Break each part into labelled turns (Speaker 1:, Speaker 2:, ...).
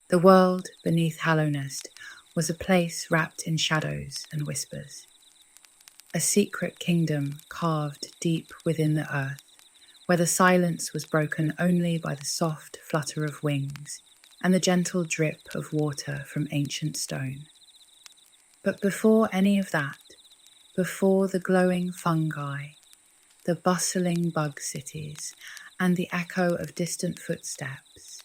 Speaker 1: The world beneath Hallownest was a place wrapped in shadows and whispers, a secret kingdom carved deep within the earth, where the silence was broken only by the soft flutter of wings and the gentle drip of water from ancient stone. But before any of that, before the glowing fungi, the bustling bug cities, and the echo of distant footsteps,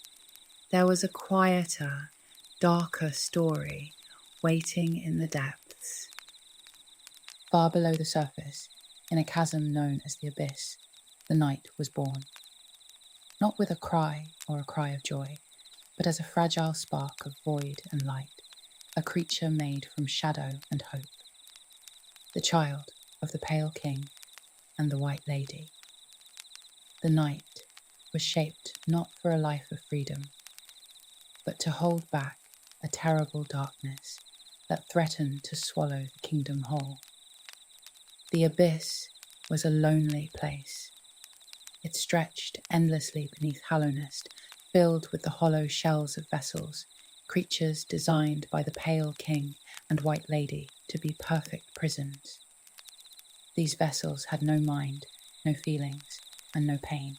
Speaker 1: there was a quieter, darker story waiting in the depths. Far below the surface, in a chasm known as the abyss, the night was born. Not with a cry or a cry of joy, but as a fragile spark of void and light, a creature made from shadow and hope. The child of the pale king and the white lady. The night was shaped not for a life of freedom, but to hold back a terrible darkness that threatened to swallow the kingdom whole. The abyss was a lonely place. It stretched endlessly beneath Hallownest, filled with the hollow shells of vessels, creatures designed by the pale king and white lady to be perfect prisons. These vessels had no mind, no feelings, and no pain.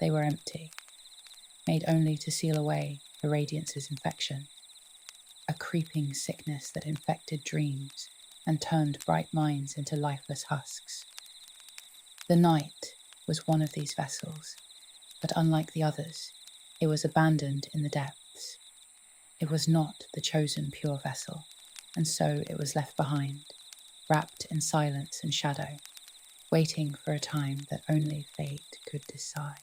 Speaker 1: They were empty, made only to seal away the radiance's infection, a creeping sickness that infected dreams and turned bright minds into lifeless husks. The night was one of these vessels, but unlike the others, it was abandoned in the depths. It was not the chosen pure vessel, and so it was left behind, wrapped in silence and shadow, waiting for a time that only fate could decide.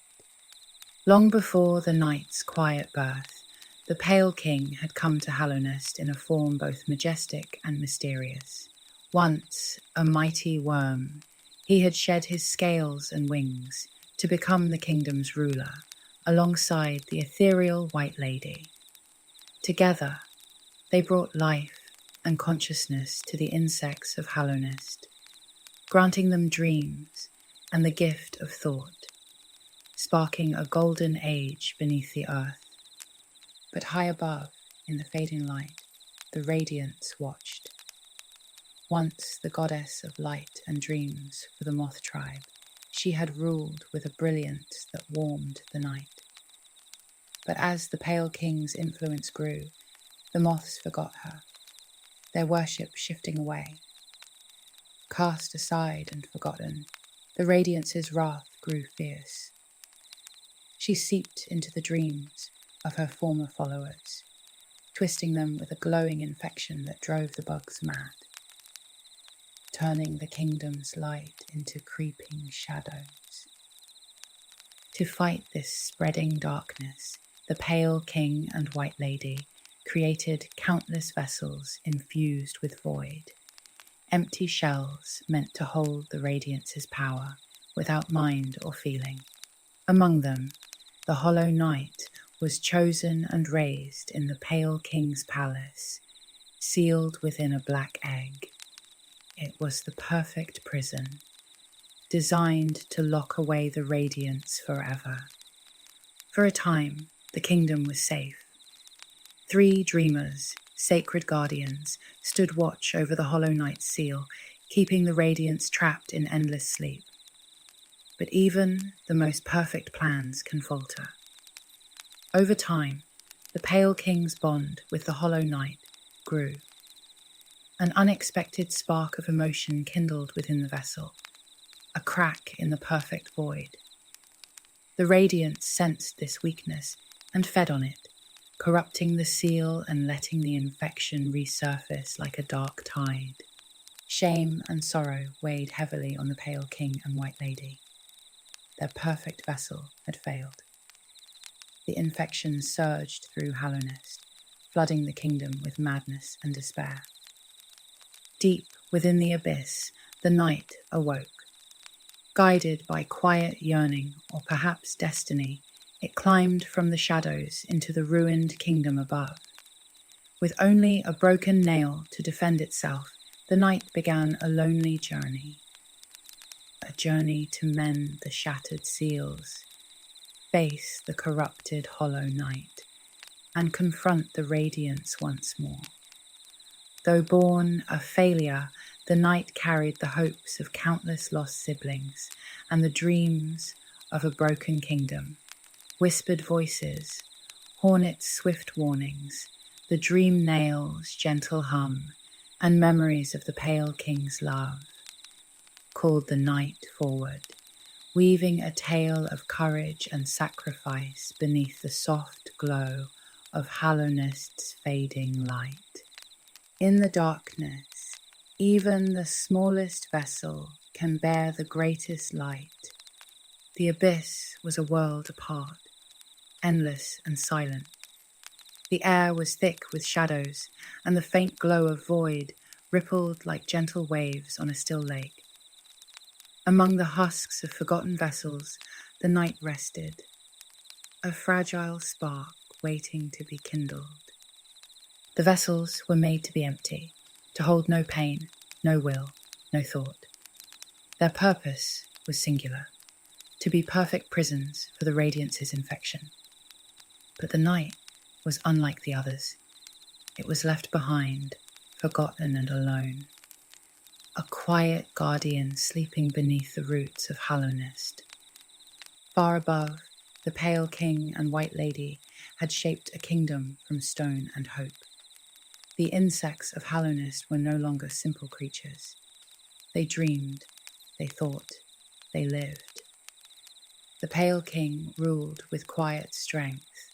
Speaker 1: Long before the night's quiet birth, the Pale King had come to Hallownest in a form both majestic and mysterious. Once a mighty worm, he had shed his scales and wings to become the kingdom's ruler, alongside the ethereal White Lady. Together, they brought life and consciousness to the insects of Hallownest, granting them dreams and the gift of thought, sparking a golden age beneath the earth. But high above, in the fading light, the radiance watched. Once the goddess of light and dreams for the moth tribe, she had ruled with a brilliance that warmed the night. But as the Pale King's influence grew, the moths forgot her, their worship shifting away. Cast aside and forgotten, the radiance's wrath grew fierce. She seeped into the dreams of her former followers, twisting them with a glowing infection that drove the bugs mad, turning the kingdom's light into creeping shadows. To fight this spreading darkness, the Pale King and White Lady created countless vessels infused with void, empty shells meant to hold the radiance's power without mind or feeling. Among them, the hollow night was chosen and raised in the Pale King's palace, sealed within a black egg. It was the perfect prison, designed to lock away the radiance forever. For a time, the kingdom was safe. 3 dreamers, sacred guardians, stood watch over the hollow night's seal, keeping the radiance trapped in endless sleep. But even the most perfect plans can falter. Over time, the Pale King's bond with the hollow night grew. An unexpected spark of emotion kindled within the vessel, a crack in the perfect void. The radiance sensed this weakness and fed on it, corrupting the seal and letting the infection resurface like a dark tide. Shame and sorrow weighed heavily on the Pale King and White Lady. Their perfect vessel had failed. The infection surged through Hallownest, flooding the kingdom with madness and despair. Deep within the abyss, the night awoke. Guided by quiet yearning, or perhaps destiny, it climbed from the shadows into the ruined kingdom above. With only a broken nail to defend itself, the night began a lonely journey. A journey to mend the shattered seals, face the corrupted hollow night, and confront the radiance once more. Though born a failure, the night carried the hopes of countless lost siblings and the dreams of a broken kingdom. Whispered voices, hornets' swift warnings, the dream nail's gentle hum, and memories of the pale king's love called the night forward, weaving a tale of courage and sacrifice beneath the soft glow of Hallownest's fading light. In the darkness, even the smallest vessel can bear the greatest light. The abyss was a world apart, endless and silent. The air was thick with shadows, and the faint glow of void rippled like gentle waves on a still lake. Among the husks of forgotten vessels, the night rested, a fragile spark waiting to be kindled. The vessels were made to be empty, to hold no pain, no will, no thought. Their purpose was singular, to be perfect prisons for the radiance's infection. But the night was unlike the others. It was left behind, forgotten and alone. A quiet guardian sleeping beneath the roots of Hallownest. Far above, the pale king and white lady had shaped a kingdom from stone and hope. The insects of Hallownest were no longer simple creatures. They dreamed, they thought, they lived. The pale king ruled with quiet strength,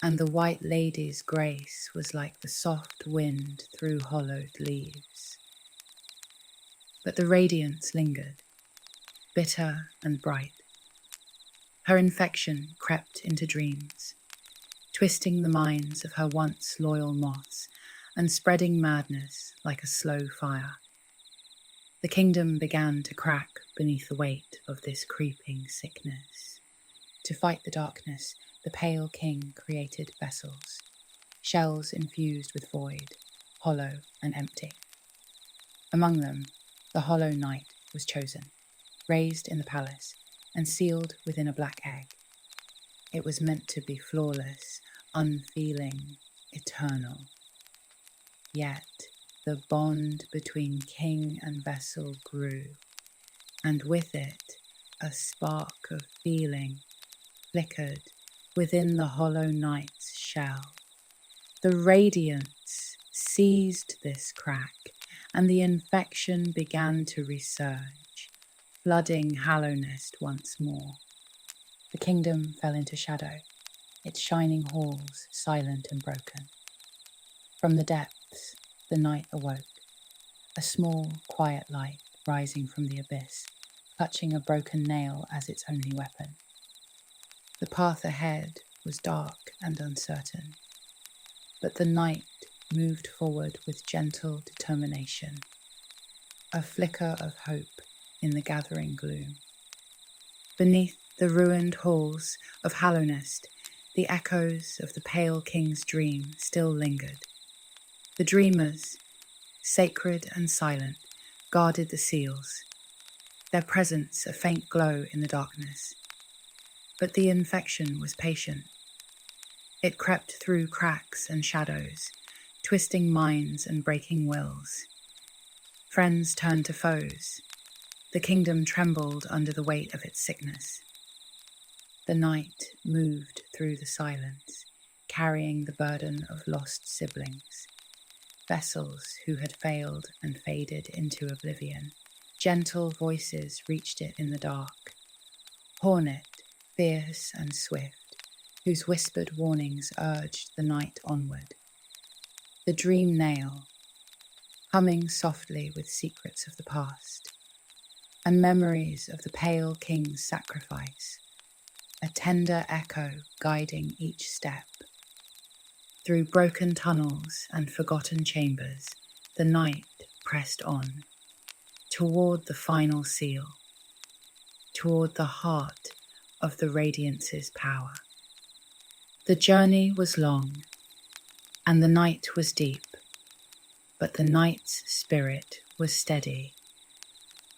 Speaker 1: and the white lady's grace was like the soft wind through hollowed leaves. But the radiance lingered, bitter and bright. Her infection crept into dreams, twisting the minds of her once loyal moths and spreading madness like a slow fire. The kingdom began to crack beneath the weight of this creeping sickness. To fight the darkness, the pale king created vessels, shells infused with void, hollow and empty. Among them, the hollow night was chosen, raised in the palace, and sealed within a black egg. It was meant to be flawless, unfeeling, eternal. Yet the bond between king and vessel grew, and with it a spark of feeling flickered within the hollow night's shell. The radiance seized this crack, and the infection began to resurge, flooding Hallownest once more. The kingdom fell into shadow, its shining halls silent and broken. From the depths, the night awoke, a small, quiet light rising from the abyss, clutching a broken nail as its only weapon. The path ahead was dark and uncertain, but the night moved forward with gentle determination, a flicker of hope in the gathering gloom. Beneath the ruined halls of Hallownest, the echoes of the pale king's dream still lingered. The dreamers, sacred and silent, guarded the seals, their presence a faint glow in the darkness. But the infection was patient. It crept through cracks and shadows, twisting minds and breaking wills. Friends turned to foes. The kingdom trembled under the weight of its sickness. The night moved through the silence, carrying the burden of lost siblings, vessels who had failed and faded into oblivion. Gentle voices reached it in the dark. Hornet, fierce and swift, whose whispered warnings urged the night onward. The dream nail, humming softly with secrets of the past, and memories of the pale king's sacrifice, a tender echo guiding each step. Through broken tunnels and forgotten chambers, the night pressed on, toward the final seal, toward the heart of the radiance's power. The journey was long, and the night was deep, but the night's spirit was steady,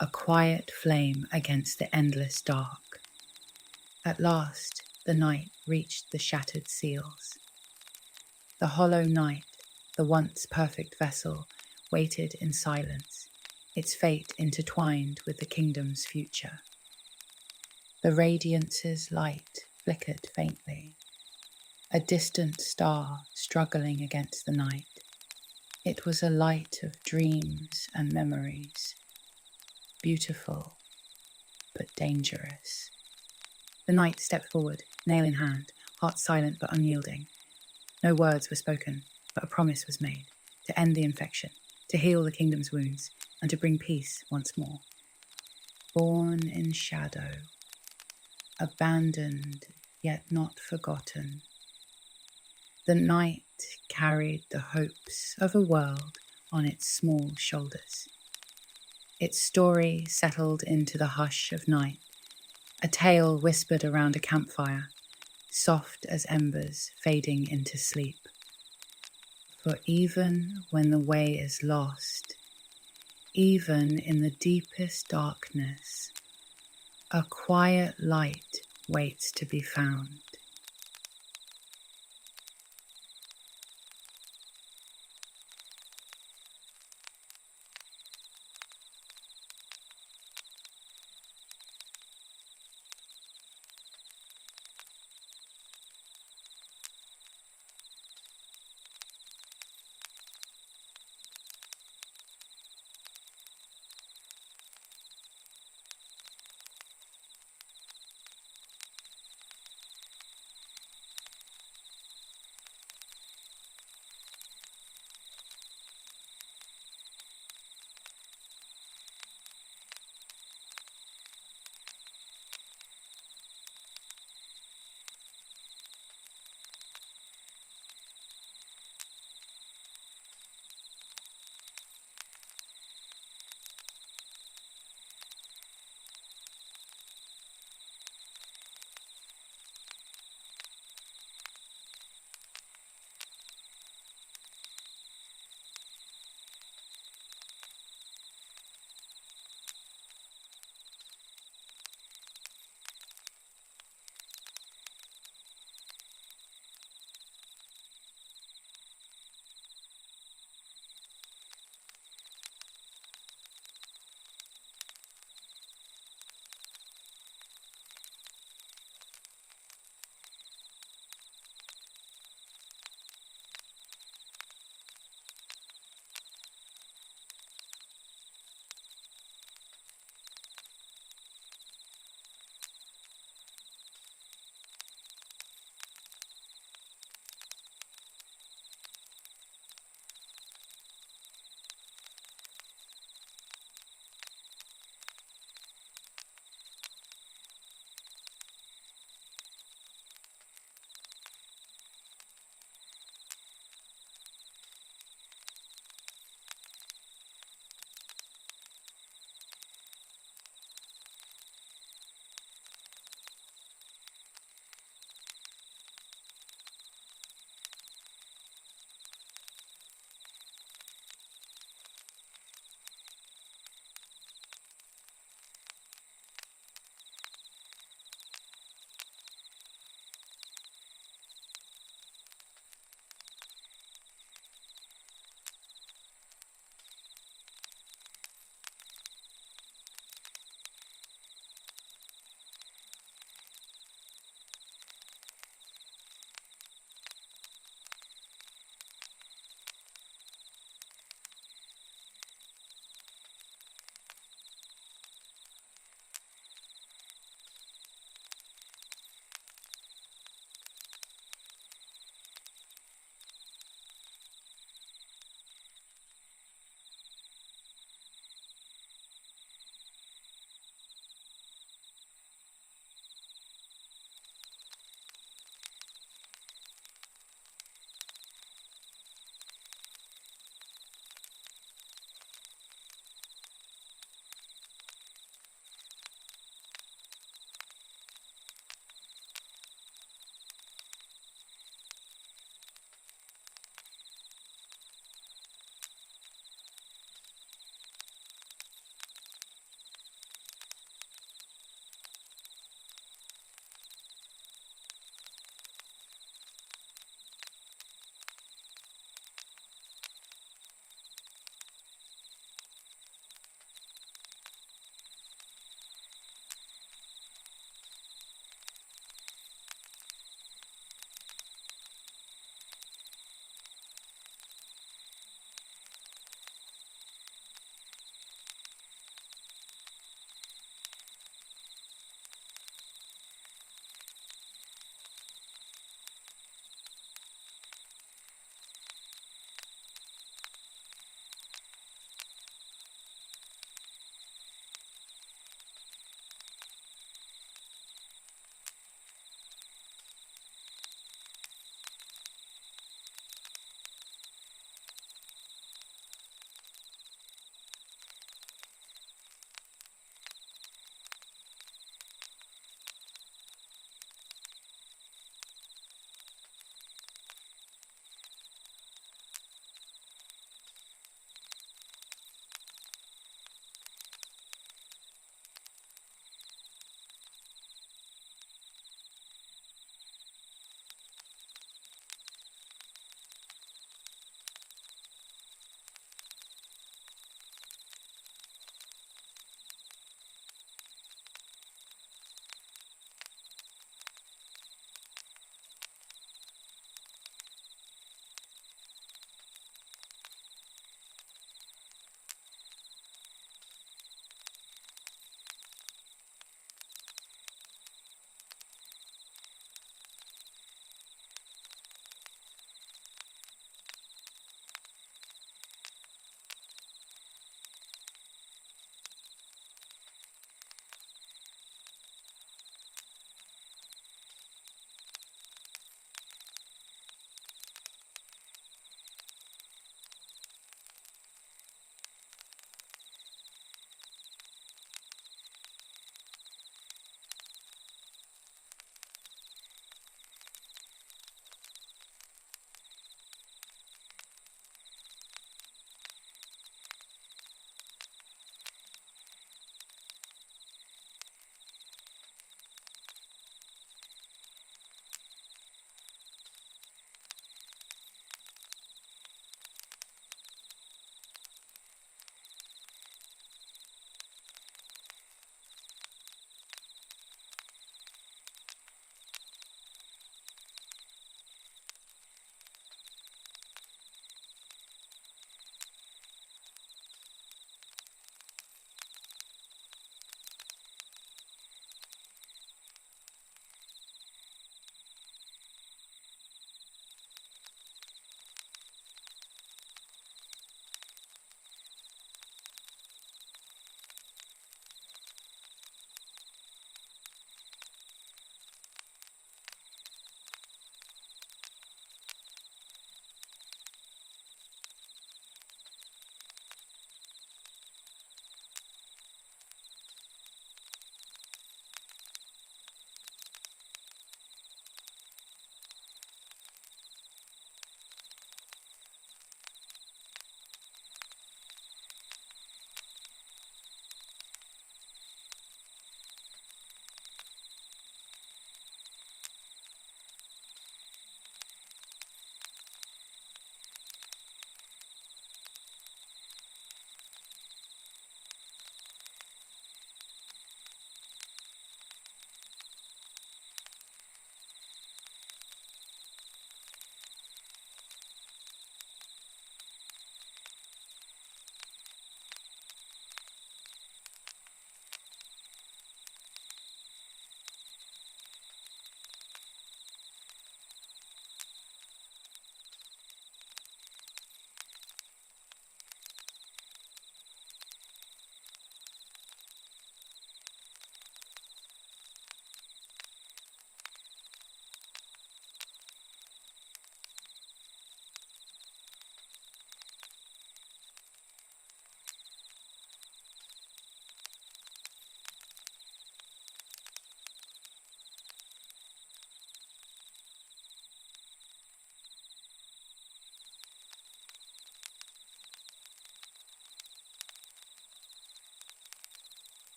Speaker 1: a quiet flame against the endless dark. At last, the night reached the shattered seals. The hollow night, the once perfect vessel, waited in silence, its fate intertwined with the kingdom's future. The radiance's light flickered faintly, a distant star struggling against the night. It was a light of dreams and memories, beautiful but dangerous. The knight stepped forward, nail in hand, heart silent but unyielding. No words were spoken, but a promise was made to end the infection, to heal the kingdom's wounds, and to bring peace once more. Born in shadow, abandoned yet not forgotten, the knight carried the hopes of a world on its small shoulders. Its story settled into the hush of night, a tale whispered around a campfire, soft as embers fading into sleep. For even when the way is lost, even in the deepest darkness, a quiet light waits to be found.